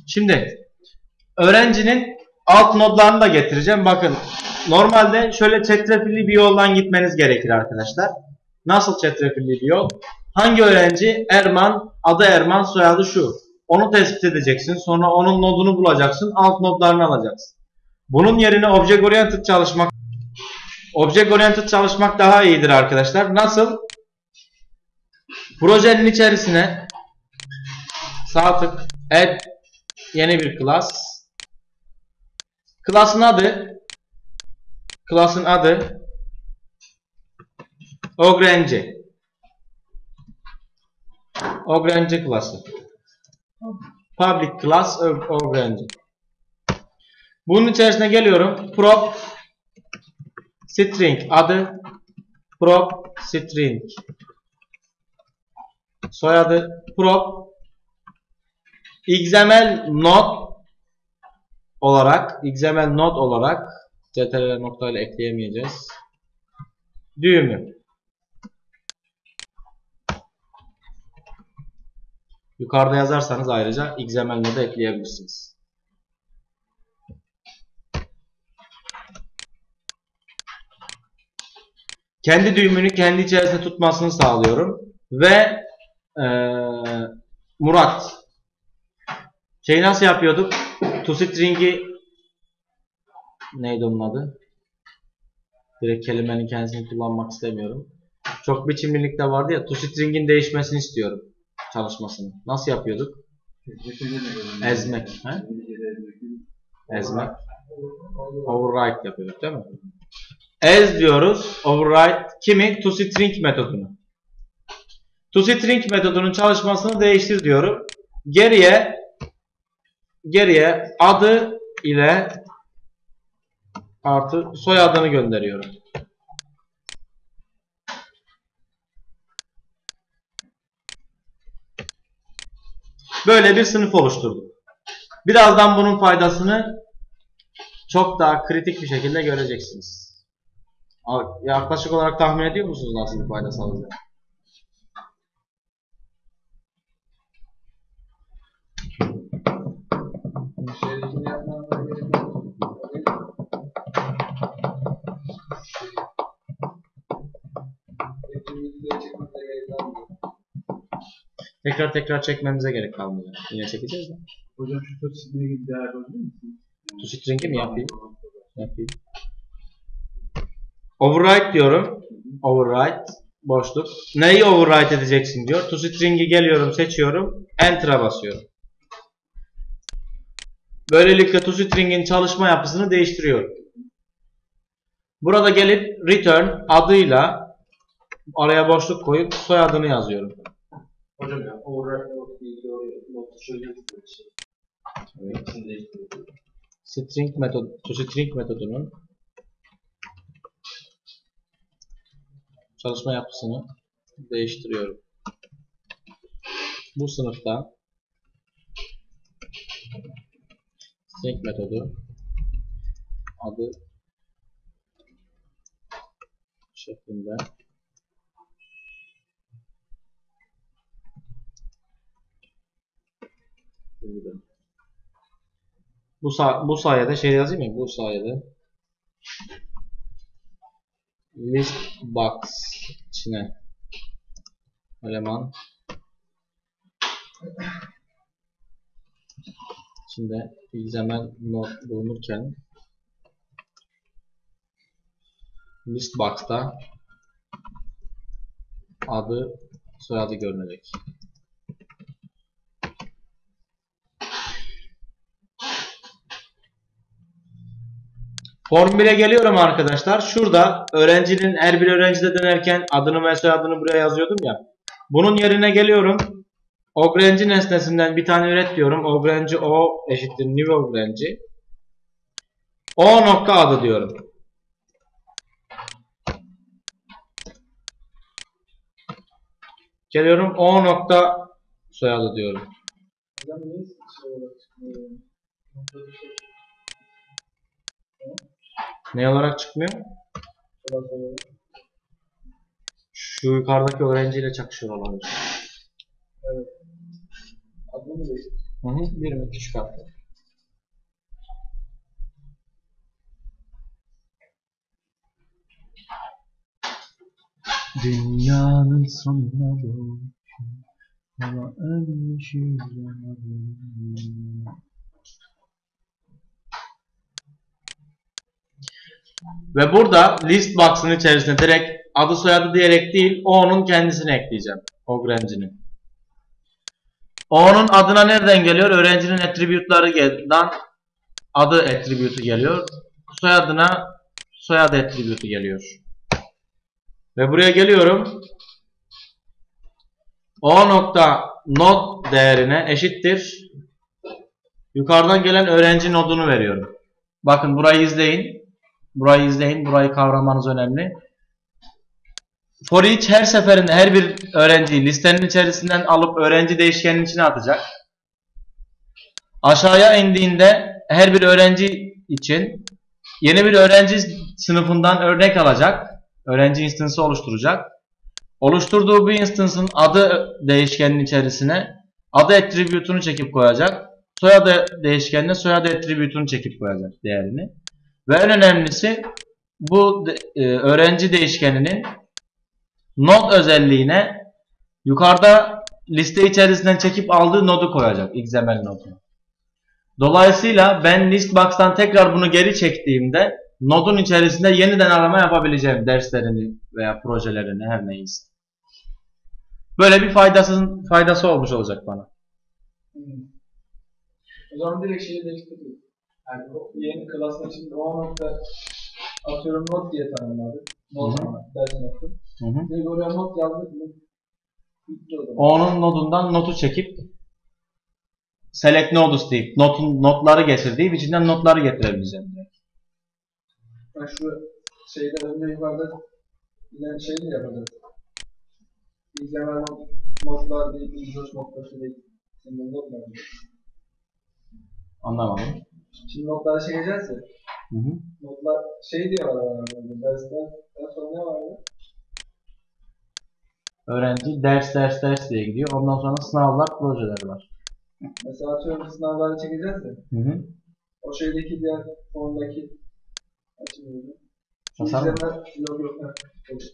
Şimdi öğrencinin alt nodlarını da getireceğim. Bakın normalde şöyle çetrefilli bir yoldan gitmeniz gerekir arkadaşlar. Nasıl çetrefilli bir yol? Hangi öğrenci? Erman, adı Erman, soyadı şu. Onu tespit edeceksin. Sonra onun nodunu bulacaksın. Alt nodlarını alacaksın. Bunun yerine Object Oriented çalışmak daha iyidir arkadaşlar. Nasıl? Projenin içerisine sağ tık add yeni bir class. Class'ın adı öğrenci. Öğrenci klası. Public class öğrenci. Bunun içerisine geliyorum. Prop string adı, prop string soyadı, prop XML node olarak ctrl noktayla ekleyemeyeceğiz. Düğümü. Yukarıda yazarsanız ayrıca XML node ekleyebilirsiniz. Kendi düğümünü kendi içerisinde tutmasını sağlıyorum. Ve Murat şeyi nasıl yapıyorduk? ToString'i neydi onun adı? Direkt kelimenin kendisini kullanmak istemiyorum. Çok biçimlilikte vardı ya, ToString'in değişmesini istiyorum. Çalışmasını. Nasıl yapıyorduk? Ezmek. He? Ezmek. Override yapıyorduk değil mi? As diyoruz. Override kimi? ToString metodunu. ToString metodunun çalışmasını değiştir diyorum. Geriye adı ile artı soyadını gönderiyorum. Böyle bir sınıf oluşturdum. Birazdan bunun faydasını çok daha kritik bir şekilde göreceksiniz. Yaklaşık olarak tahmin ediyor musunuz nasıl bir fayda sağlayacak? Tekrar çekmemize gerek kalmıyor. Yine çekeceğiz mi? Hocam şu ToString'e bir değer alabilir misiniz? ToString'i mi yapayım? Override diyorum. Override boşluk. Neyi override edeceksin diyor. ToString'i geliyorum, seçiyorum. Enter'a basıyorum. Böylelikle ToString'in çalışma yapısını değiştiriyorum. Burada gelip return adıyla araya boşluk koyup soyadını yazıyorum. Hocam ya override notu söylüyorsunuz. Evet. ToString metodunun çalışma yapısını değiştiriyorum. Bu sınıfta string metodu adı şeklinde bu sayede şey yazayım mı? Bu sayede list box içine eleman içinde XML node bulunurken list box'ta adı soyadı görünecek. Form 1'e geliyorum arkadaşlar. Şurada öğrencinin her bir öğrencide denerken adını ve soyadını buraya yazıyordum ya. Bunun yerine geliyorum. Öğrenci nesnesinden bir tane üret diyorum. Öğrenci o eşittir new öğrenci. O nokta adı diyorum. Geliyorum o nokta soyadı diyorum. Ne olarak çıkmıyor? Şu yukarıdaki öğrenciyle çakışıyor olabilir. Evet. Adını mı değiştirdin? Bir mi küçük harfler? Dünyanın sonuna doğru ama ölmüşüz. Ve burada list box'ın içerisine direkt adı soyadı diyerek değil, o onun kendisini ekleyeceğim. O öğrencinin. O onun adına nereden geliyor? Öğrencinin attribute'larından adı attribute'u geliyor. Soyadına soyad attribute'u geliyor. Ve buraya geliyorum. O nokta node değerine eşittir. Yukarıdan gelen öğrenci nodunu veriyorum. Bakın burayı izleyin. Burayı izleyin. Burayı kavramanız önemli. For each her seferinde her bir öğrenciyi listenin içerisinden alıp öğrenci değişkeninin içine atacak. Aşağıya indiğinde her bir öğrenci için yeni bir öğrenci sınıfından örnek alacak. Öğrenci instance'ı oluşturacak. Oluşturduğu bu instance'ın adı değişkeninin içerisine adı attribute'unu çekip koyacak. Soyadı değişkenine soyadı attribute'unu çekip koyacak değerini. Ve en önemlisi bu öğrenci değişkeninin node özelliğine yukarıda liste içerisinden çekip aldığı nodu koyacak. XML nodunu. Dolayısıyla ben listbox'tan tekrar bunu geri çektiğimde nodun içerisinde yeniden arama yapabileceğim derslerini veya projelerini her neyse. Böyle bir faydası olmuş olacak bana. O zaman direkt şeyi değiştirdik. Yani o yeni klasın içinde o nokta atıyorum not diye tanımladık. Not ama ders notu. Direkt oraya not yazdık mı? Bitti o zaman. Onun nodundan notu çekip select nodes deyip notları getirdiği içinden notları getirebileceğim. Ben şu şeyden önce yukarıda yine şey de yapacağız. İzleme notlar değil, izliyoruz notları değil. Şimdi notlar değil. Anlamadım. Şimdi notlara çekeceğiz ya. Notlar şey diyorlar herhalde. Dersten sonra ne vardı? Öğrenci ders diye gidiyor. Ondan sonra sınavlar, projeler var. Mesela atıyorum sınavları çekeceğiz ya. O şeydeki diğer sondaki açılıyor. Şu XML yok.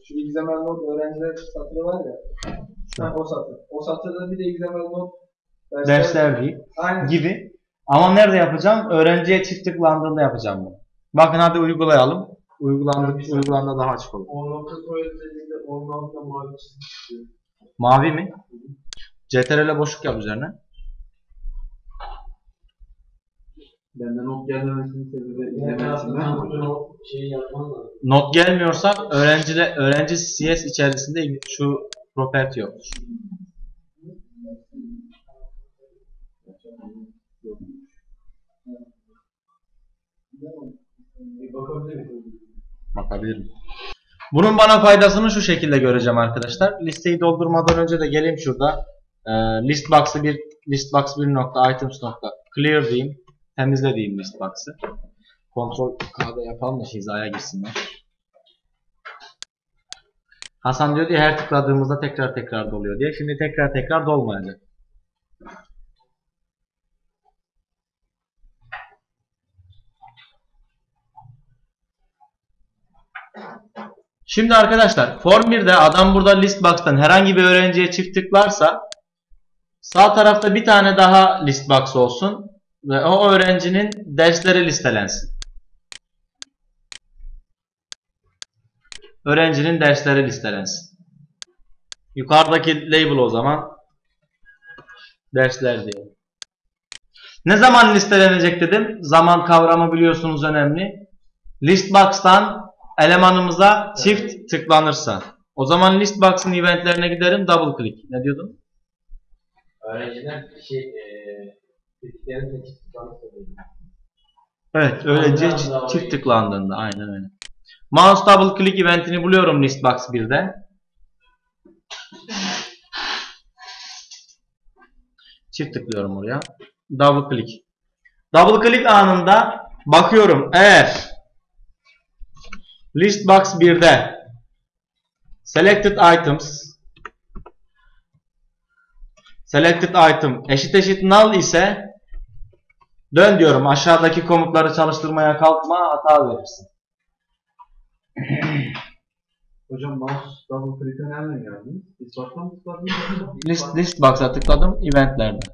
Şu XML not öğrenciler satırı var ya. O satır. O satırda bir de XML not dersler değil gibi. Ama nerede yapacağım? Öğrenciye çift tıklandığında yapacağım bunu. Bakın hadi uygulayalım. Uygulandığında daha açık olur. O nokta özelliğinde o nokta mavi çizgi. Mavi mi? CTRL'e boşluk yap üzerine. Benden not gelmemesinin sebebi izlemesinden şeyi yapman lazım. Not gelmiyorsa öğrenci CS içerisinde şu property yoktur. Bakabilirim. Bunun bana faydasını şu şekilde göreceğim arkadaşlar. Listeyi doldurmadan önce de geleyim şurada. Listbox 1.items.clear diyeyim. Temizle diyeyim listbox'ı. Ctrl K'da yapalım da hizaya girsinler. Hasan diyor diye her tıkladığımızda tekrar doluyor diye. Şimdi tekrar dolmayacak. Şimdi arkadaşlar Form 1'de adam burada listbox'tan herhangi bir öğrenciye çift tıklarsa sağ tarafta bir tane daha listbox olsun ve o öğrencinin dersleri listelensin. Öğrencinin dersleri listelensin. Yukarıdaki label o zaman dersler diye. Ne zaman listelenecek dedim. Zaman kavramı biliyorsunuz önemli. Listbox'tan elemanımıza çift tıklanırsa. O zaman listbox'ın eventlerine giderim, double click. Ne diyordun? Öğrenciler kritiklerin çift tıklanırsa değil. Evet, öylece çift tıklandığında aynen öyle. Mouse double click eventini buluyorum listbox 1'de. Çift tıklıyorum oraya. Double click. Double click anında bakıyorum eğer listbox 1'de selected item eşit null ise dön diyorum. Aşağıdaki komutları çalıştırmaya kalkma, hata verirsin. Hocam mouse double click'e nereden geldi? Listbox'tan mı tıkladın? Listbox'a tıkladım eventlerde.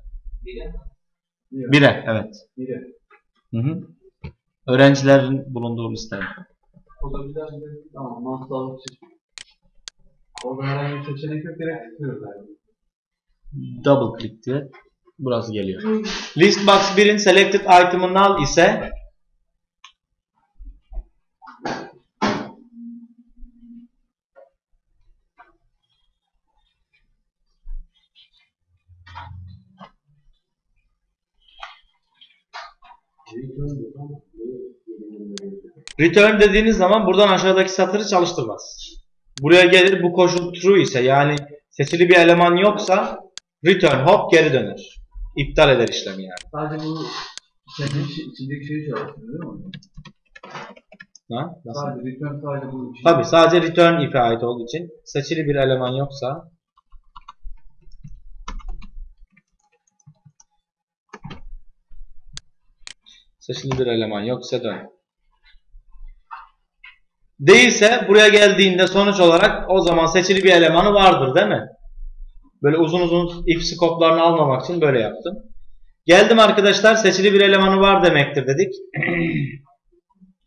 Bire, evet. Biri. Hı. Öğrencilerin bulunduğu liste. O da bir daha bir tamam mouse double click. Orada herhangi bir seçenek yok, direkt tıklıyoruz yani. Double click diye burası geliyor. Listbox 1'in selected item'ı null ise return dediğiniz zaman buradan aşağıdaki satırı çalıştırmaz. Buraya gelir, bu koşul true ise yani seçili bir eleman yoksa return hop geri döner. İptal eder işlemi yani. Sadece bu içindeki şeyi çalıştırıyor değil mi? Ha? Nasıl? Sadece return sadece bu için. Tabi sadece return if'e ait olduğu için seçili bir eleman yoksa seçili bir eleman yoksa dön. Değilse buraya geldiğinde sonuç olarak o zaman seçili bir elemanı vardır değil mi? Böyle uzun uzun if scope'larını almamak için böyle yaptım. Geldim arkadaşlar, seçili bir elemanı var demektir dedik.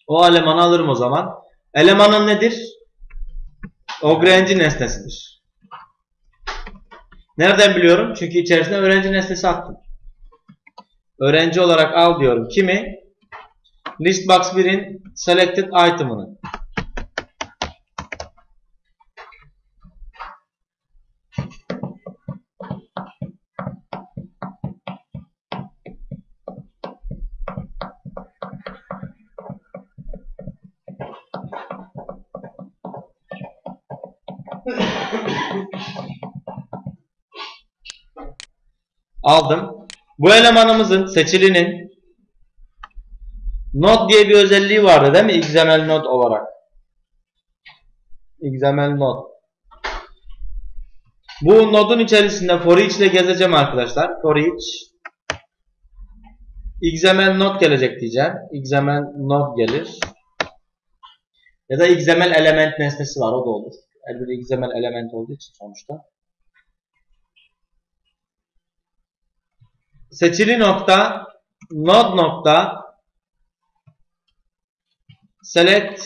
O elemanı alırım o zaman. Elemanın nedir? Öğrenci nesnesidir. Nereden biliyorum? Çünkü içerisine öğrenci nesnesi attım. Öğrenci olarak al diyorum. Kimi? Listbox 1'in selected item'ını. Aldım. Bu elemanımızın seçilinin node diye bir özelliği vardı değil mi? XML node olarak. XML node. Bu nodun içerisinde for each ile gezeceğim arkadaşlar. For each XML node gelecek diyeceğim. XML node gelir. Ya da XML element nesnesi var, o da olur. Her biri XML element olduğu için sonuçta. Seçili nokta node nokta select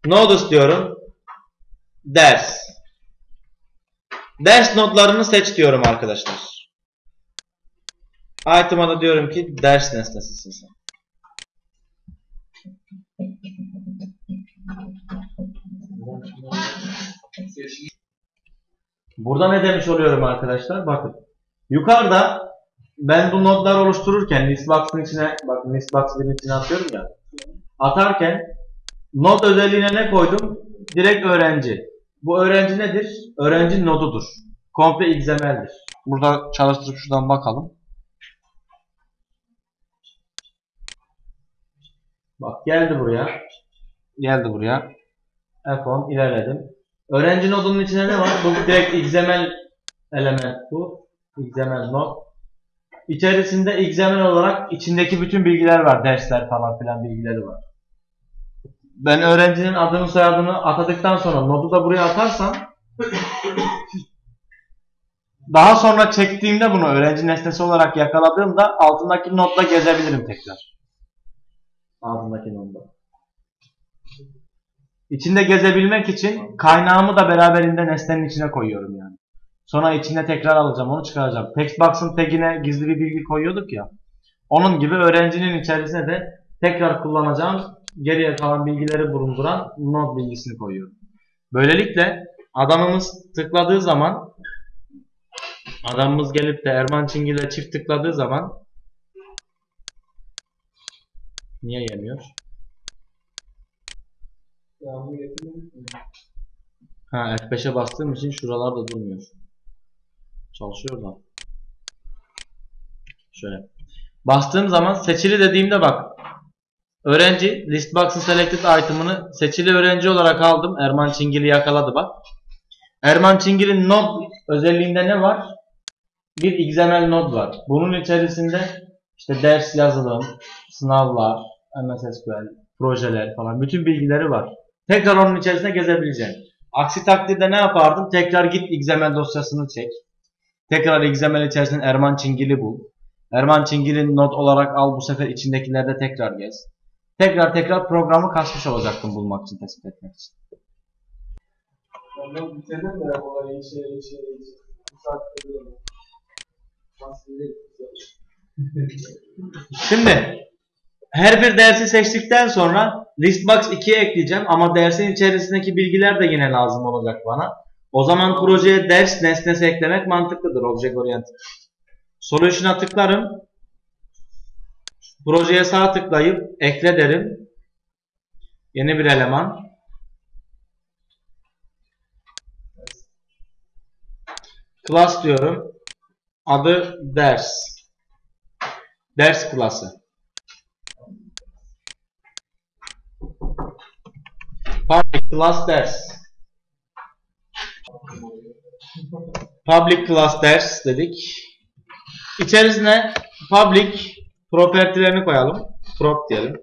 nodes diyorum. Ders nodlarını seç diyorum arkadaşlar. Item'a da diyorum ki ders nesnesisin sen. Burada ne demiş oluyorum arkadaşlar? Bakın. Yukarıda ben bu nodları oluştururken listbox'ın içine, bakın listbox 1'in içine atıyorum ya. Atarken node özelliğine ne koydum? Direkt öğrenci. Bu öğrenci nedir? Öğrenci nodudur. Komple XML'dir. Burada çalıştırıp şuradan bakalım. Bak geldi buraya. Geldi buraya. F10 ilerledim. Öğrenci nodunun içine ne var? Bu direkt XML element bu. XML node. İçerisinde XML olarak içindeki bütün bilgiler var. Dersler falan filan bilgileri var. Ben öğrencinin adını soyadını atadıktan sonra nodu da buraya atarsam daha sonra çektiğimde bunu öğrenci nesnesi olarak yakaladığımda altındaki nodla gezebilirim tekrar. Altındaki nodla. İçinde gezebilmek için kaynağımı da beraberinde nesnenin içine koyuyorum yani. Sonra içine tekrar alacağım, onu çıkaracağım. Textbox'ın tagine gizli bir bilgi koyuyorduk ya. Onun gibi öğrencinin içerisine de tekrar kullanacağım geriye kalan bilgileri bulunduran node bilgisini koyuyorum. Böylelikle adamımız tıkladığı zaman, adamımız gelip de Erman Çingil'e çift tıkladığı zaman niye yemiyor? Devamlı getirmedik mi? Ha, F5'e bastığım için şuralarda durmuyor. Çalışıyor da. Şöyle. Bastığım zaman seçili dediğimde bak. Öğrenci listbox'ın selected item'ını seçili öğrenci olarak aldım. Erman Çingil'i yakaladı bak. Erman Çingil'in node özelliğinde ne var? bir XML node var. Bunun içerisinde işte ders yazılım, sınavlar, MS SQL, projeler falan bütün bilgileri var. Tekrar onun içerisinde gezebileceğim. Aksi takdirde ne yapardım? Tekrar git XML dosyasını çek. Tekrar XML içerisinde Erman Çingil'i bul. Erman Çingil'i not olarak al, bu sefer içindekilerde tekrar gez. Tekrar programı kasmış olacaktım bulmak için, tespit etmek için. Ben bitirdim de olayı içeri. Bu saatte duruyorum. Şimdi her bir dersi seçtikten sonra Listbox 2'ye ekleyeceğim ama dersin içerisindeki bilgiler de yine lazım olacak bana. O zaman projeye ders nesnesi eklemek mantıklıdır, Object Oriented. Solution'a tıklarım. Projeye sağ tıklayıp ekle derim. Yeni bir eleman. Class diyorum. Adı ders. Ders klası. Public class ders. Public class ders dedik. İçerisine public property'lerini koyalım. Prop diyelim.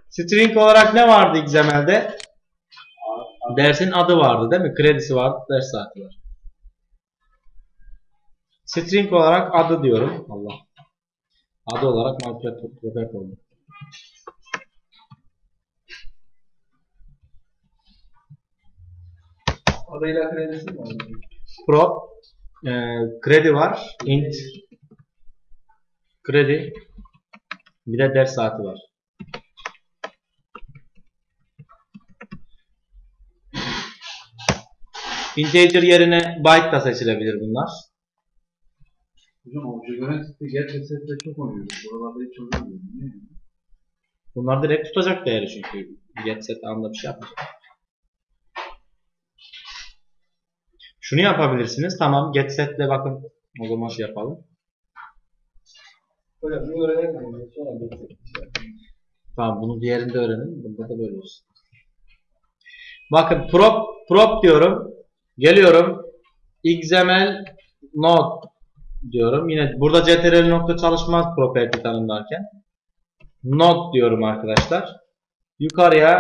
String olarak ne vardı XML'de? Dersin adı vardı değil mi? Kredisi vardı, ders saati var. String olarak adı diyorum. Allah. Adı olarak property oldu. Adıyla kredisi mi var? Prop kredi var. Int kredi. Bir de ders saati var. Integer yerine byte da seçilebilir bunlar. Hocam Object Oriented'de get çok oynuyoruz. Buralarda hiç oynamıyorum. Niye? Bunlar direkt tutacak değeri çünkü. Get set anında bir şey yapmayacak. Şunu yapabilirsiniz. Tamam, get set'le bakın. O zaman şey yapalım. Hocam bir öğrenelim. Sonra bir Tamam, bunu diğerinde öğrenin. Bunda da böyle olsun. Bakın prop diyorum. Geliyorum. XML node diyorum. Yine burada ctrl nokta çalışmaz property tanımlarken. Node diyorum arkadaşlar. Yukarıya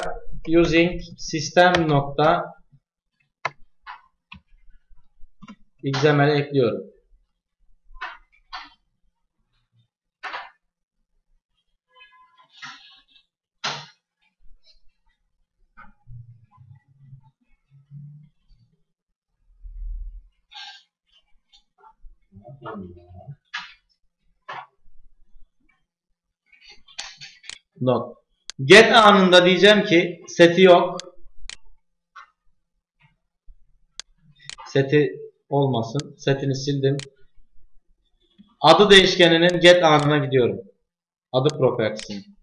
using system nokta XML ekliyorum. Not. Get anında diyeceğim ki seti yok. Seti olmasın. Setini sildim. Adı değişkeninin get anına gidiyorum. Adı property'sin.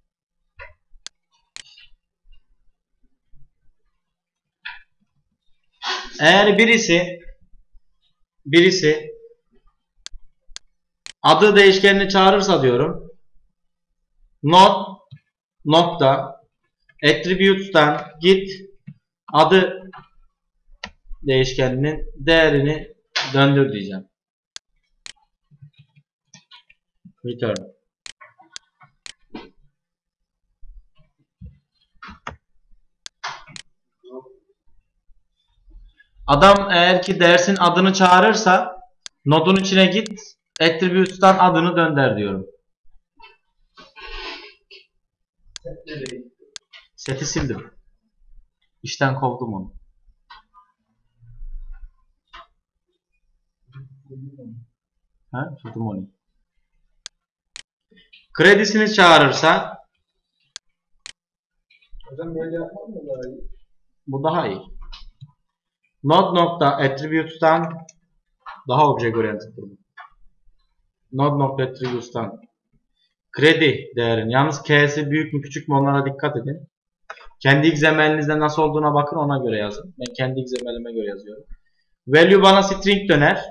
Eğer birisi adı değişkenini çağırırsa diyorum. Not nokta attributes'tan git adı değişkeninin değerini döndür diyeceğim. Return. Adam eğer ki dersin adını çağırırsa nodun içine git attributes'tan adını dönder diyorum. Seti sildim. İşten kovdum onu. Ha? Sildim onu. Kredisini çağırırsa Hocam böyle yapmam mı daha iyi? bu daha iyi. Node.attributes'tan daha object oriented bu. Node.attributes'tan kredi değerin. Yalnız K'si büyük mü küçük mü onlara dikkat edin. Kendi XML'inizde nasıl olduğuna bakın, ona göre yazın. Ben kendi XML'ime göre yazıyorum. Value bana string döner.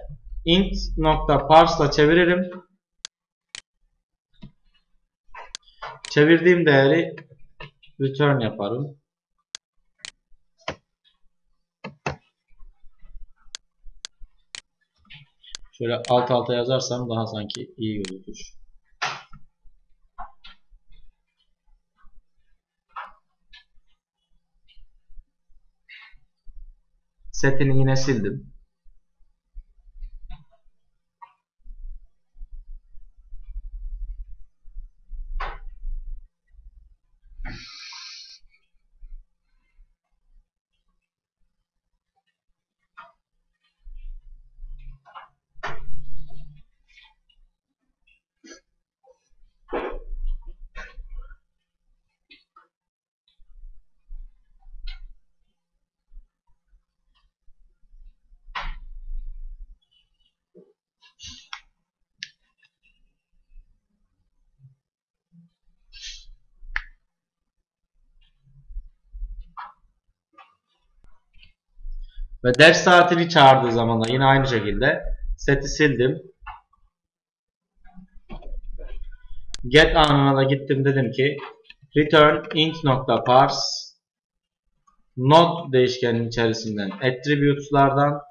Int.parse'la çeviririm. Çevirdiğim değeri return yaparım. Şöyle alt alta yazarsam daha sanki iyi gözükür. Setini yine sildim. Ve ders saatini çağırdığı zaman da yine aynı şekilde seti sildim. Get anına da gittim, dedim ki return int.parse node değişkenin içerisinden attributes'lardan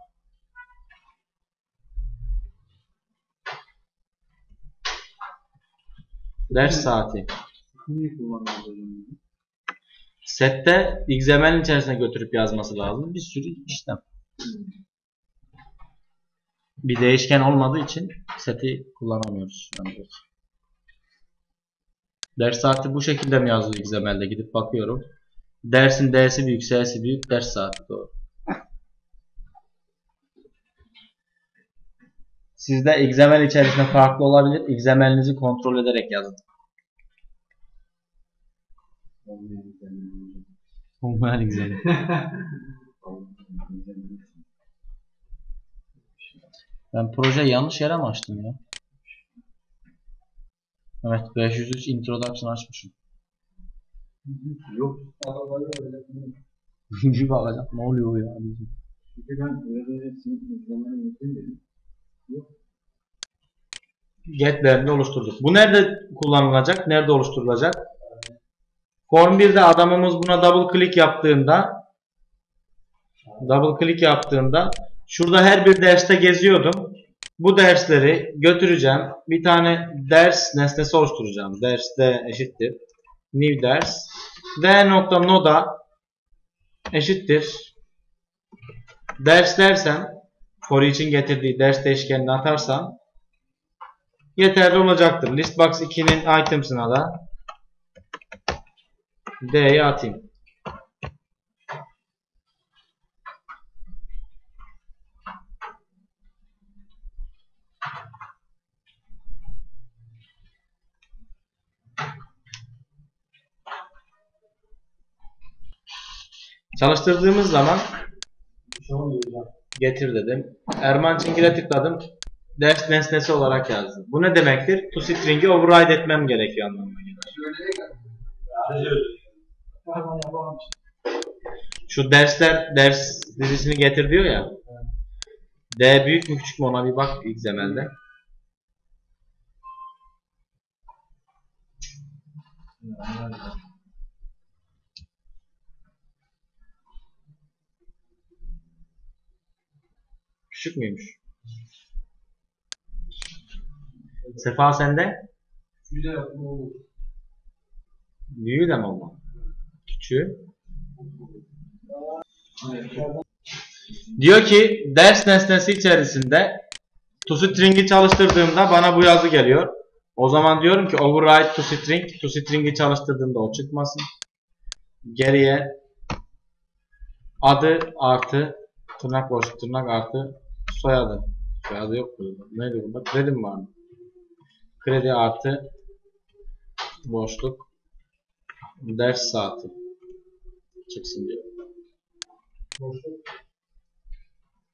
ders saati. Niye kullanmadığını? Sette XML'in içerisine götürüp yazması lazım. Bir sürü işlem. Bir değişken olmadığı için seti kullanamıyoruz. Ders saati bu şekilde mi yazılıyor XML'de? Gidip bakıyorum. Dersin D'si büyük, S'si büyük, ders saati doğru. Sizde XML içerisinde farklı olabilir. XML'inizi kontrol ederek yazın. Olmayan XML. Ben projeyi yanlış yere mi açtım ya? Evet, 503 introduction açmışım. Yok. Bir bakacağım ne oluyor ya? Çünkü ben öyle izlemeni mümkün dedim. Yok. Get'lerini oluşturduk. Bu nerede kullanılacak? Nerede oluşturulacak? Form 1'de adamımız buna double click yaptığında şurada her bir derste geziyordum. Bu dersleri götüreceğim. Bir tane ders nesnesi oluşturacağım. Derste eşittir new ders d.noda eşittir ders dersem, for için getirdiği ders değişkenini atarsam yeterli olacaktır. Listbox 2'nin items'ına da D'yi atayım. Çalıştırdığımız zaman getir dedim. Erman Çingil'e tıkladım. Ders nesnesi olarak yazdım. Bu ne demektir? ToString'i override etmem gerekiyor anlamına gelir. Şu ders dizisini getir diyor ya. D büyük mü küçük mü ona bir bak XML'de. Küçük müymüş? Sefa sende? Büyüğü de mi olmalı? Küçüğü. Diyor ki ders nesnesi içerisinde toString'i çalıştırdığımda bana bu yazı geliyor. O zaman diyorum ki override toString. toString'i çalıştırdığımda o çıkmasın. Geriye adı artı tırnak boşluk tırnak artı soyadı. Soyadı yok burada. Neydi burada? Kredi mi vardı? Kredi artı boşluk ders saati çıksın diyor. Boşluk.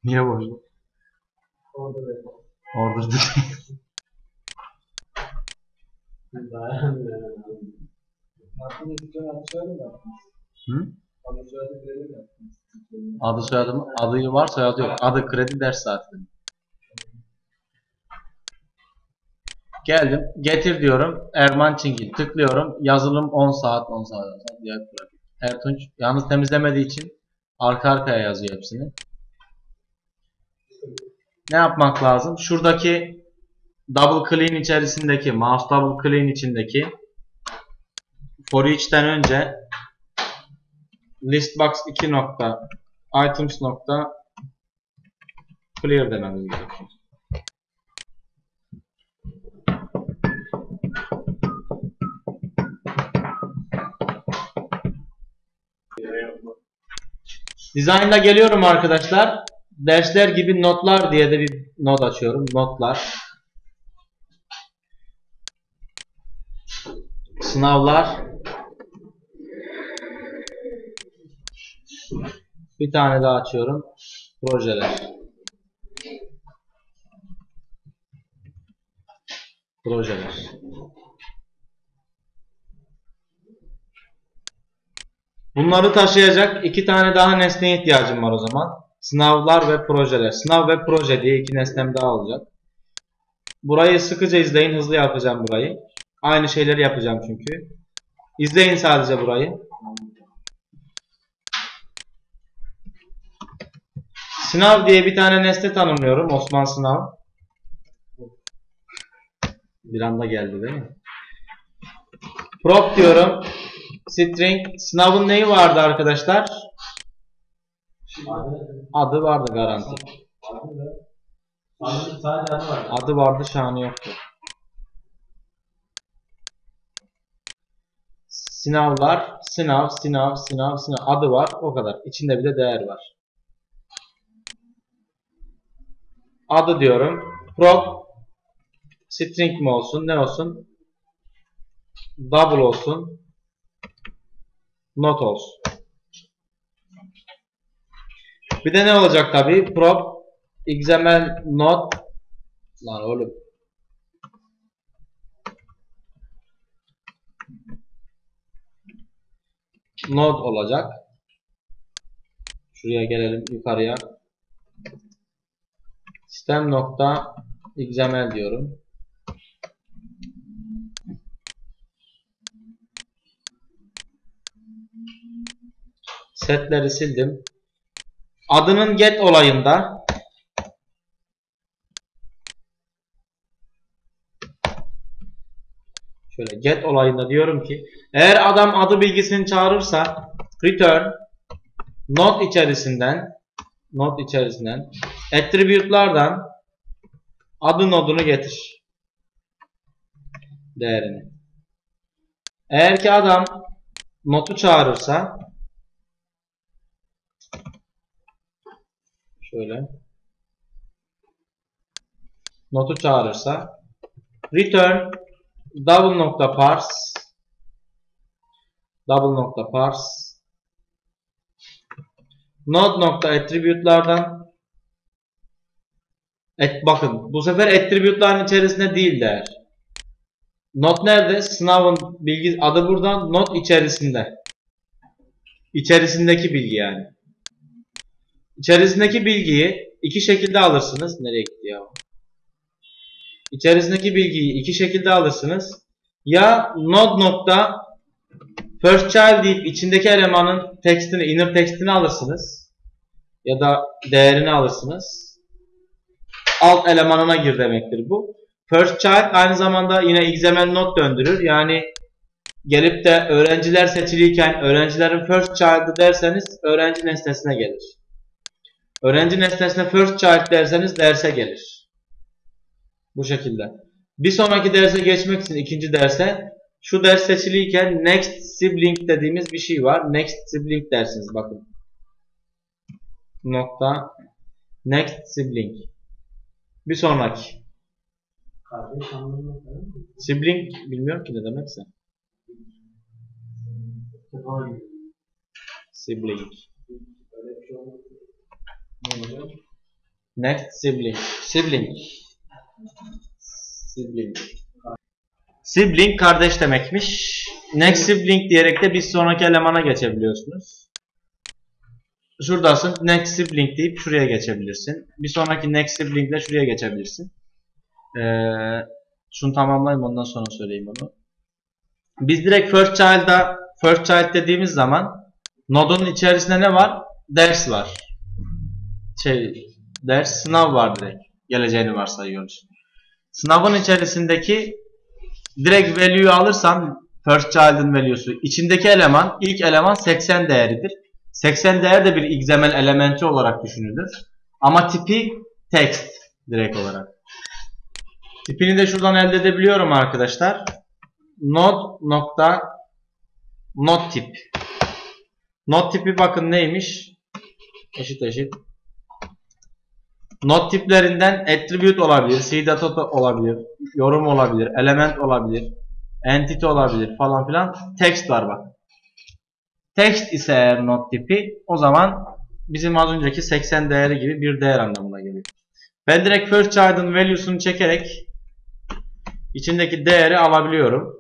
Niye boşluk? Orada değil. Aklını tutan adı soyadı mı? Hı? Adı soyadı kredi mi? Adı soyadı mı? Adı var soyadı yok. Adı kredi ders saati. Geldim. Getir diyorum. Erman Çingil tıklıyorum. Yazılım 10 saat 10 saat. Ertunç yalnız temizlemediği için arka arkaya yazıyor hepsini. ne yapmak lazım? Şuradaki double click'in içerisindeki, mouse double click'in içindeki for each'ten önce listbox 2 nokta items nokta clear dememiz gerekiyor. Design'da geliyorum arkadaşlar. Dersler gibi notlar diye de bir not açıyorum. Notlar. Sınavlar. Bir tane daha açıyorum. Projeler. Projeler. Bunları taşıyacak iki tane daha nesneye ihtiyacım var o zaman. Sınavlar ve projeler. Sınav ve proje diye iki nesnem daha olacak. Burayı sıkıca izleyin. Hızlı yapacağım burayı. Aynı şeyleri yapacağım çünkü. İzleyin sadece burayı. Sınav diye bir tane nesne tanımlıyorum. Osman Sınav. Bir anda geldi değil mi? Prop diyorum. String. Sınavın neyi vardı arkadaşlar? Adı vardı garanti. Sadece adı var. Adı vardı, şanı yoktu. Sınavlar, sınav. Adı var, o kadar. İçinde bir de değer var. Adı diyorum. Prop string mi olsun, ne olsun? Double olsun. Not olsun. Bir de ne olacak tabi? Prop XML not. Lan oğlum. Node olacak. Şuraya gelelim yukarıya. Sistem nokta XML diyorum. Setleri sildim. Adının get olayında şöyle get olayında diyorum ki eğer adam adı bilgisini çağırırsa return not içerisinden attribute'lardan adı nodunu getir değerini. Eğer ki adam notu çağırırsa şöyle notu çağırırsa return double nokta parse node nokta attribute'lardan bakın bu sefer attribute'ların içerisinde değil değer. Node nerede? Sınavın bilgi adı buradan, node içerisinde. İçerisindeki bilgi yani. İçerisindeki bilgiyi iki şekilde alırsınız. Nereye gitti ya? İçerisindeki bilgiyi iki şekilde alırsınız. Ya node nokta first child deyip içindeki elemanın tekstini, inner tekstini alırsınız. Ya da değerini alırsınız. Alt elemanına gir demektir bu. First child aynı zamanda yine XML node döndürür. Yani gelip de öğrenciler seçiliyken öğrencilerin first child'ı derseniz öğrenci nesnesine gelir. Öğrenci nesnesine first child derseniz derse gelir. Bu şekilde. Bir sonraki derse geçmek için ikinci derse şu ders seçiliyken next sibling dediğimiz bir şey var. Next sibling dersiniz bakın. Nokta next sibling. Bir sonraki. Kardeş anlamında. Sibling bilmiyorum ki ne demekse. Sibling. Next sibling. Sibling kardeş demekmiş. Next sibling diyerek de bir sonraki elemana geçebiliyorsunuz. Şuradasın. Next sibling deyip şuraya geçebilirsin. Bir sonraki next sibling ile şuraya geçebilirsin. Şunu tamamlayayım ondan sonra söyleyeyim onu. Biz direkt first child dediğimiz zaman nodun içerisinde ne var? Ders var. Ders sınav var direkt. geleceğini varsayıyoruz. Sınavın içerisindeki direkt value'yu alırsam first child'ın value'su içindeki eleman ilk eleman 80 değeridir. 80 değer de bir XML elementi olarak düşünülür. Ama tipi text direkt olarak. Tipini de şuradan elde edebiliyorum arkadaşlar. Node tip. Node tipi bakın neymiş? Eşit. Node tiplerinden attribute olabilir, cdata olabilir, yorum olabilir, element olabilir, entity olabilir falan filan. Text var bak. Text ise eğer node tipi o zaman bizim az önceki 80 değeri gibi bir değer anlamına geliyor. Ben direkt first child'ın value'sunu çekerek içindeki değeri alabiliyorum.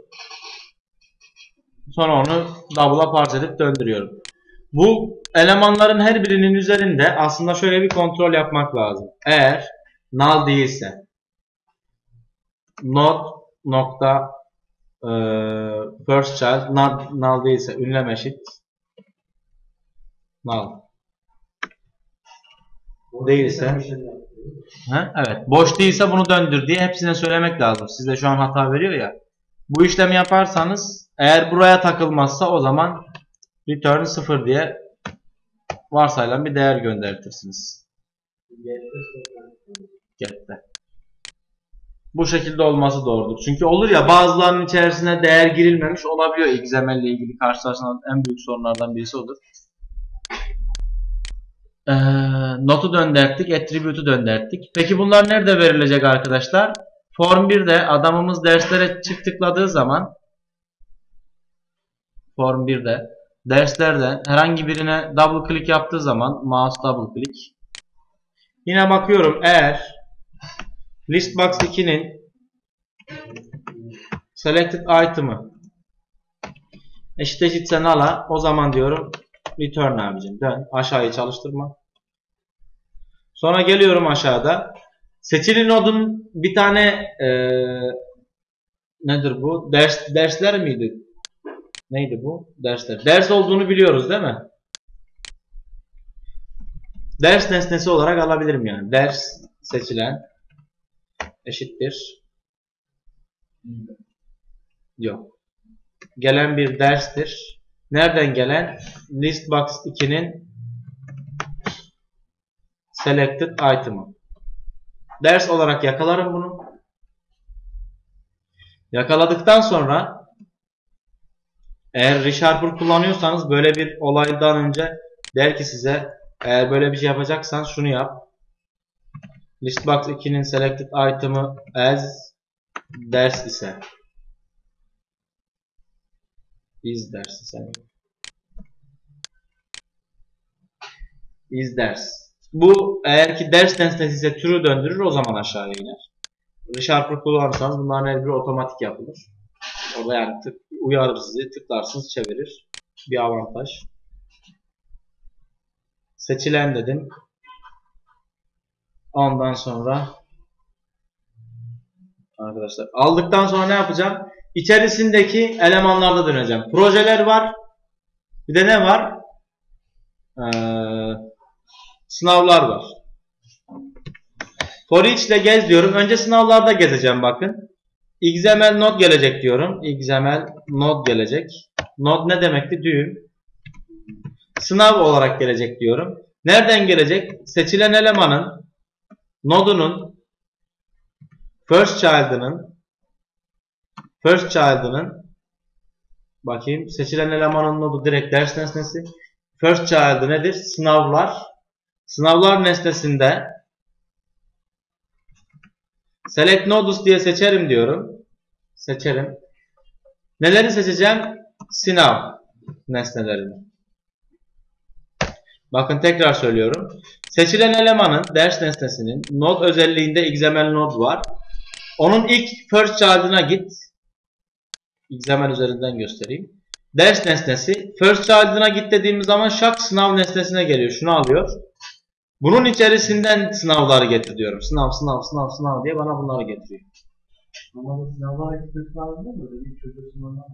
Sonra onu double'a parse edip döndürüyorum. Bu elemanların her birinin üzerinde aslında şöyle bir kontrol yapmak lazım. Eğer null değilse node nokta first child null değilse ünlem eşit null değilse evet boş değilse bunu döndür diye hepsine söylemek lazım. Size şu an hata veriyor ya. Bu işlemi yaparsanız eğer buraya takılmazsa o zaman return 0 diye varsayılan bir değer göndertirsiniz. Get'te. Bu şekilde olması doğrudur. Çünkü olur ya bazılarının içerisine değer girilmemiş olabiliyor. XML ile ilgili karşılaşılan en büyük sorunlardan birisi odur. Notu döndürttik, attribute'u döndürttik. Peki bunlar nerede verilecek arkadaşlar? Form 1'de adamımız derslere çift tıkladığı zaman Form 1'de derslerden herhangi birine double click yaptığı zaman mouse double click. Yine bakıyorum eğer listbox 2'nin selected item'ı eşitse null'a o zaman diyorum return abicim dön aşağıyı çalıştırma. Sonra geliyorum aşağıda seçili nodun bir tane nedir bu? Dersler miydi? Neydi bu? Dersler. Ders olduğunu biliyoruz değil mi? Ders nesnesi olarak alabilirim yani. Ders seçilen eşittir. Yok. Gelen bir derstir. Nereden gelen? Listbox 2'nin selected item'ı. Ders olarak yakalarım bunu. Yakaladıktan sonra eğer ReSharper kullanıyorsanız böyle bir olaydan önce der ki size eğer böyle bir şey yapacaksan şunu yap. Listbox 2'nin selected item'ı as ders ise is ders ise is ders. Bu eğer ki ders nesnesi ise true döndürür o zaman aşağıya iner. ReSharper kullanırsanız bunların her biri otomatik yapılır. Orada yani uyarır sizi, tıklarsınız çevirir. Bir avantaj. Seçilen dedim. Ondan sonra arkadaşlar aldıktan sonra ne yapacağım? İçerisindeki elemanlarda döneceğim. Projeler var. Bir de ne var? Sınavlar var. For each ile gez diyorum. Önce sınavlarda gezeceğim bakın. XML node gelecek diyorum. XML node gelecek. Node ne demekti? Düğüm. Sınav olarak gelecek diyorum. Nereden gelecek? Seçilen elemanın nodunun first child'ının bakayım. Seçilen elemanın nodu direkt ders nesnesi. First child'ı nedir? Sınavlar. Sınavlar nesnesinde select nodes diye seçerim diyorum. Seçerim. Neleri seçeceğim? Sınav nesnelerini. Bakın tekrar söylüyorum. Seçilen elemanın ders nesnesinin node özelliğinde XML node var. Onun ilk first child'ına git. XML üzerinden göstereyim. Ders nesnesi. First child'ına git dediğimiz zaman şak sınav nesnesine geliyor. Şunu alıyor. Bunun içerisinden sınavları getir diyorum. Sınav diye bana bunları getiriyor. Ama bu sınavlara gitmesi lazım değil mi? Böyle bir çocuğu sınavlar.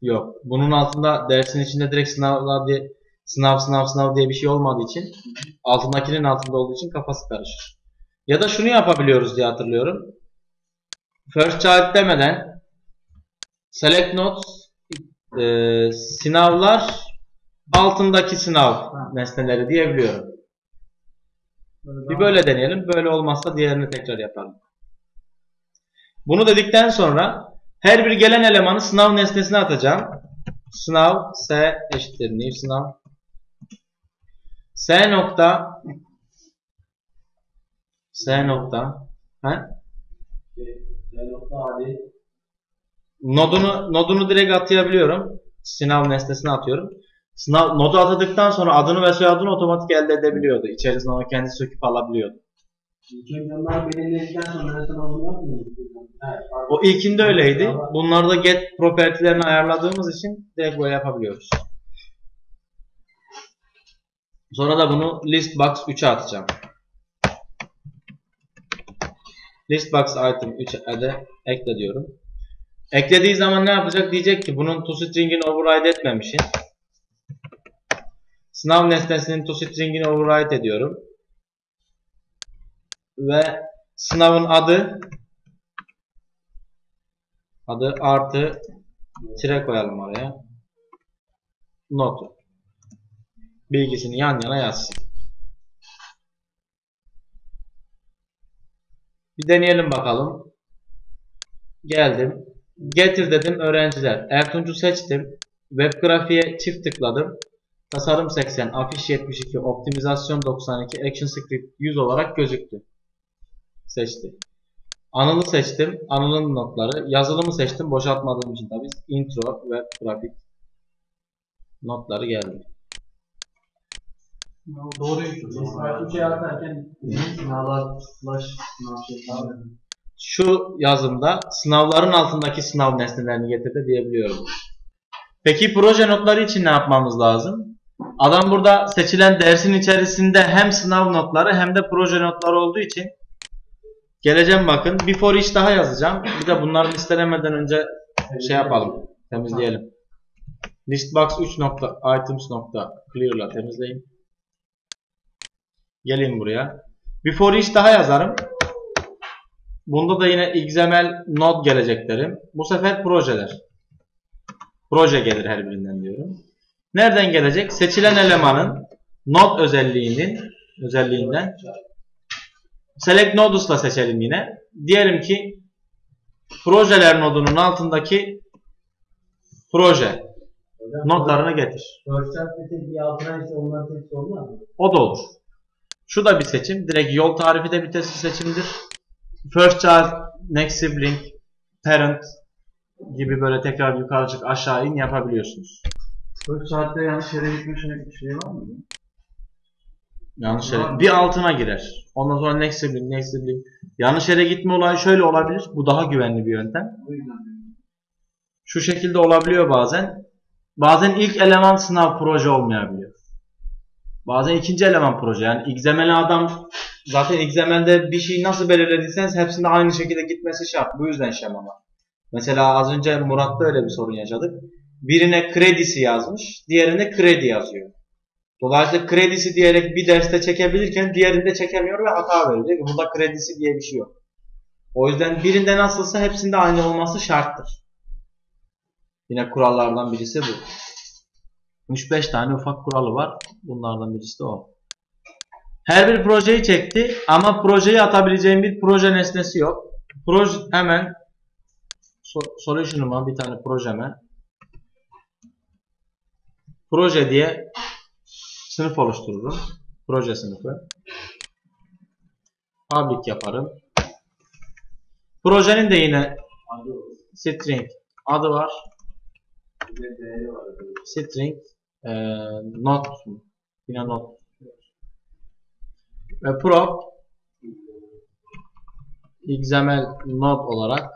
Yok. Bunun altında dersin içinde direkt sınavlar diye sınav diye bir şey olmadığı için altındakinin altında olduğu için kafası karışır. Ya da şunu yapabiliyoruz diye hatırlıyorum. First child demeden select nodes sınavlar altındaki sınav nesneleri diyebiliyorum. Bir böyle deneyelim. Böyle olmazsa diğerini tekrar yapalım. Bunu dedikten sonra her bir gelen elemanı sınav nesnesine atacağım. Sınav s eşittir new sınav. S nokta nodunu direkt atayabiliyorum. Sınav nesnesine atıyorum. Sınav nodu atadıktan sonra adını ve soyadını otomatik elde edebiliyordu. İçerisine onu kendisi söküp alabiliyordu. İlk önce onları belirledikten sonra sen onu yapmıyor. O ilkinde öyleydi. Bunlarda get propertilerini ayarladığımız için direkt böyle yapabiliyoruz. Sonra da bunu listbox 3'e atacağım. Listbox item 3'e de ekle diyorum. Eklediği zaman ne yapacak? Diyecek ki bunun toString'ini override etmemişsin. Sınav nesnesinin toString'ini override ediyorum. Ve sınavın adı artı tire koyalım oraya. Notu. Bilgisini yan yana yazsın. Bir deneyelim bakalım. Geldim. Getir dedim öğrenciler. Ertunç'u seçtim. Web grafiğe çift tıkladım. Tasarım 80, afiş 72, optimizasyon 92, action script 100 olarak gözüktü. Seçti. Anıl'ı seçtim. Anıl'ın notları. Yazılımı seçtim. Boşaltmadığım için tabii. Intro ve grafik notları geldi. Doğruymuş. Üçe atarken sınavlar sınav şeklinde. Şu yazımda sınavların altındaki sınav nesnelerini getirdi diyebiliyorum. Peki proje notları için ne yapmamız lazım? Adam burada seçilen dersin içerisinde hem sınav notları hem de proje notları olduğu için geleceğim bakın. Bir for each daha yazacağım. Bir de bunları listelemeden önce şey yapalım. Temizleyelim. Listbox 3.items.clear'la temizleyin. Gelin buraya. Bir for each daha yazarım. Bunda da yine XML node gelecek derim. Bu sefer projeler. Proje gelir her birinden diyorum. Nereden gelecek? Seçilen elemanın node özelliğinden select nodes'la seçelim yine. Diyelim ki projeler nodunun altındaki proje notlarını getir. First bir altına ise onların hepsi olmaz mı? O da olur. Şu da bir seçim. Direkt yol tarifi de bir seçimdir. First child, next sibling, parent gibi böyle tekrar yukarı çık aşağı in yapabiliyorsunuz. 4 saatte yanlış yere gitme şey var mı? Yanlış yere. Bir altına girer. Ondan sonra next sibling. Yanlış yere gitme olayı şöyle olabilir. Bu daha güvenli bir yöntem. O yüzden. Şu şekilde olabiliyor bazen. Bazen ilk eleman sınav proje olmayabiliyor. Bazen ikinci eleman proje. Yani XML adam zaten XML'de bir şeyi nasıl belirlediyseniz hepsinde aynı şekilde gitmesi şart. Bu yüzden şema var. Mesela az önce Murat'ta öyle bir sorun yaşadık. Birine kredisi yazmış, diğerine kredi yazıyor. Dolayısıyla kredisi diyerek bir derste çekebilirken diğerinde çekemiyor ve hata veriyor. Diyor ki burada kredisi diye bir şey yok. O yüzden birinde nasılsa hepsinde aynı olması şarttır. Yine kurallardan birisi bu. 3-5 tane ufak kuralı var. Bunlardan birisi de o. Her bir projeyi çekti ama projeyi atabileceğim bir proje nesnesi yok. Hemen solution'uma bir tane projeme proje diye sınıf oluştururum. Proje sınıfı. Public yaparım. Projenin de yine string adı var. String not yine not ve prop XML node olarak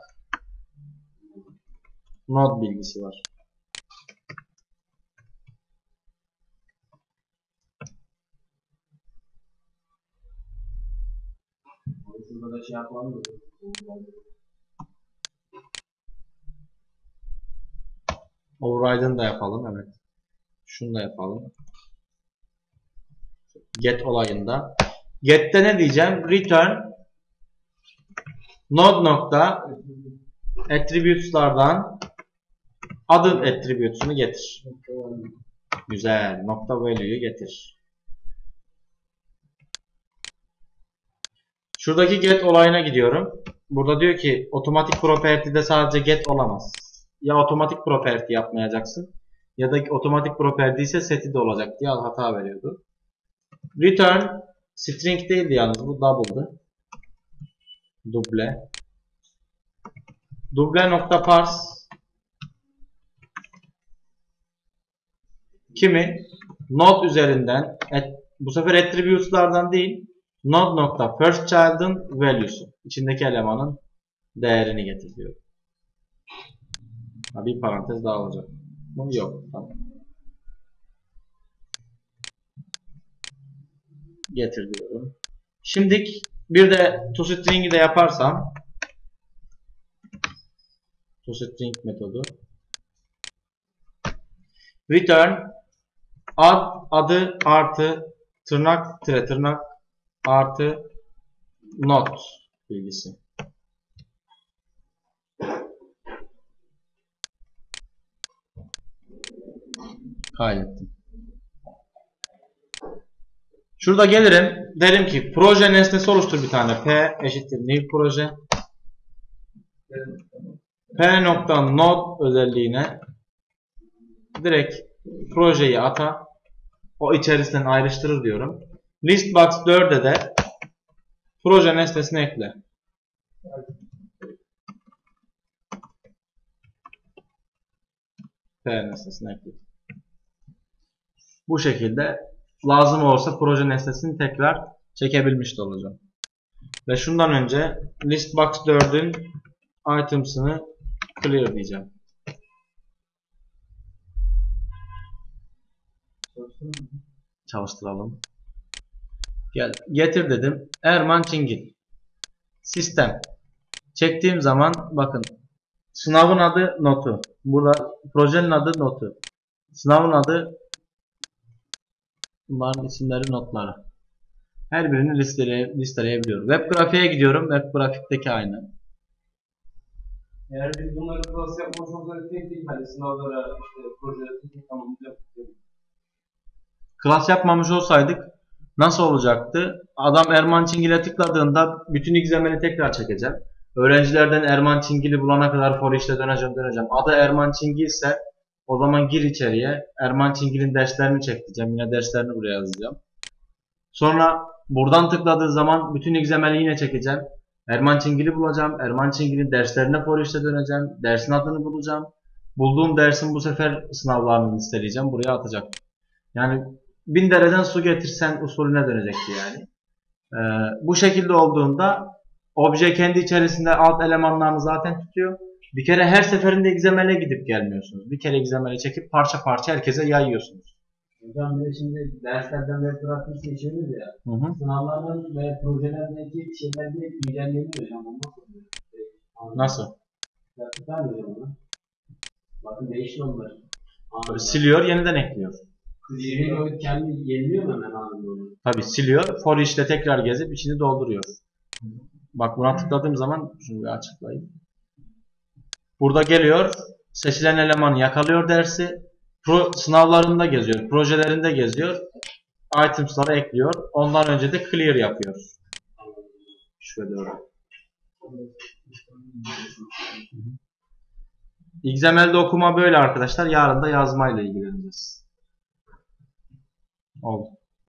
node bilgisi var. Burada da şey yapalım mı? Override'ını da yapalım, evet. Şunu da yapalım. Get olayında. Get'te ne diyeceğim? Return Node nokta attributes'lardan adı attributes'unu getir. Güzel. Nokta value'yu getir. Şuradaki get olayına gidiyorum. Burada diyor ki otomatik property'de sadece get olamaz. Ya otomatik property yapmayacaksın ya da otomatik property ise set'i de olacak diye hata veriyordu. Return string değildi yalnız, bu double'dı. Duble. Duble nokta parse kimi? Node üzerinden bu sefer attributes'lardan değil, node nokta first child'ın value'su. İçindeki elemanın değerini getir diyor. Bir parantez daha olacak. Bu yok. Tamam. Getir diyorum. Şimdilik bir de toString'i de yaparsam, toString metodu return adı artı tırnak tırnak artı not bilgisi. Kaydettim. Şurada gelirim, derim ki proje nesnesi oluştur bir tane. P eşittir new proje. P nokta node özelliğine direkt projeyi ata. O içerisinden ayrıştırır diyorum. Listbox 4'e de proje nesnesini ekle. P nesnesini ekle. Bu şekilde lazım olursa proje nesnesini tekrar çekebilmiş de olacağım. Ve şundan önce listbox 4'ün items'ını clear diyeceğim. Çalıştıralım. Gel, getir dedim. Erman Çingil. Sistem. Çektiğim zaman bakın. Sınavın adı notu. Burada projenin adı notu. Sınavın adı, bunların isimleri notları. Her birini listeleyebiliyorum. Web grafiğe gidiyorum. Web grafikteki aynı. Eğer biz bunları class yapmış olsaydık tek değil, hani sınavlara, işte projelere tek tamamlayacaktık. Class yapmamış olsaydık nasıl olacaktı? Adam Erman Çingil'e tıkladığında bütün XML'i tekrar çekeceğim. Öğrencilerden Erman Çingil'i bulana kadar for each'le döneceğim. Adı Erman Çingil ise o zaman gir içeriye. Erman Çingil'in derslerini çekeceğim. Yine derslerini buraya yazacağım. Sonra buradan tıkladığı zaman bütün XML'i yine çekeceğim. Erman Çingil'i bulacağım. Erman Çingil'in derslerine for each'le döneceğim. Dersin adını bulacağım. Bulduğum dersin bu sefer sınavlarını listeleyeceğim. Buraya atacak. Yani 1000 dereden su getirsen usulüne dönecekti yani. Bu şekilde olduğunda obje kendi içerisinde alt elemanlarını zaten tutuyor. Bir kere her seferinde XML'e gidip gelmiyorsunuz. Bir kere XML'e çekip parça parça herkese yayıyorsunuz. Hocam bir de şimdi derslerden web grafiği seçiyoruz ya. Sınavlardan ve projelerdeki şeyler direkt güncelleniyor hocam. Nasıl oluyor? Nasıl? Yaptıklar mı hocam onu? Bakın değişti onlar. Siliyor, yeniden ekliyor. Yeni kendi yeniliyor mu hemen anında? Tabi siliyor. For each'te tekrar gezip içini dolduruyor. Bak buna tıkladığım zaman şunu bir açıklayayım. Burada geliyor. Seçilen elemanı yakalıyor dersi. Sınavlarında geziyor. Projelerinde geziyor. Items'ları ekliyor. Ondan önce de clear yapıyor. Şöyle öyle. XML'de okuma böyle arkadaşlar. Yarın da yazmayla ilgileneceğiz. Oldu.